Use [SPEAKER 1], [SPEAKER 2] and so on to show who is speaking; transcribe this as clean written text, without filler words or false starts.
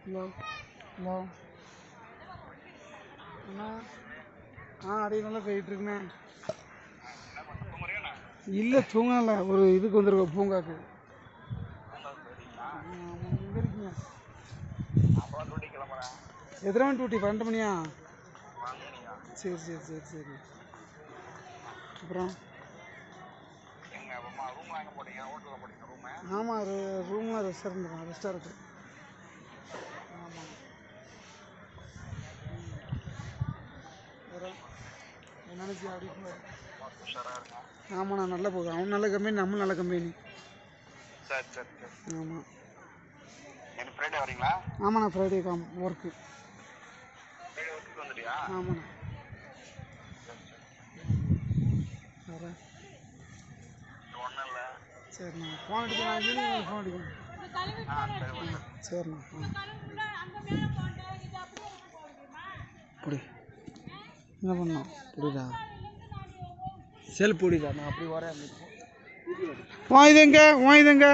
[SPEAKER 1] Hello hello அண்ணா அப்படியே நல்லா போயிட்டுருக்குண்ணே. இல்லை தூங்கல, ஒரு இதுக்கு வந்துருக்கோம் பூங்காக்கு. எங்கே இருக்கீங்க? எத்தனை மணி டியூட்டி? 12 மணியா? சரி சரி சரி சரி. அப்புறம் ஆமாம், ரூம்லாம் ரெஸ்டாரண்ட். ஆமாம். வேறு நினச்சி அப்படி ஆமாண்ணா, நல்லா போகுது. அவன் நல்ல கம்பெனி, நம்மளும் நல்ல கம்பெனி.
[SPEAKER 2] சரி சரி சரி.
[SPEAKER 1] ஆமாம்.
[SPEAKER 2] எனக்கு ஃப்ரைடே வரீங்களா?
[SPEAKER 1] ஆமாண்ணா, ஃப்ரைடே ஒர்க்கு.
[SPEAKER 2] ஃப்ரைடே ஒர்க்குக்கு வந்துட்டியா?
[SPEAKER 1] ஆமாண்ணா. வேறு
[SPEAKER 2] ஒன்றும் இல்லை.
[SPEAKER 1] சரிண்ணா, ஃபோன் அடிக்கிறேன். ஈவினிங் ஃபோன் அடிக்கிறேன். சரிண்ணா. புடி என்ன பண்ணோம்? புரியுதா? செல் புடிதா? நான் அப்படி வரேன். இதுங்க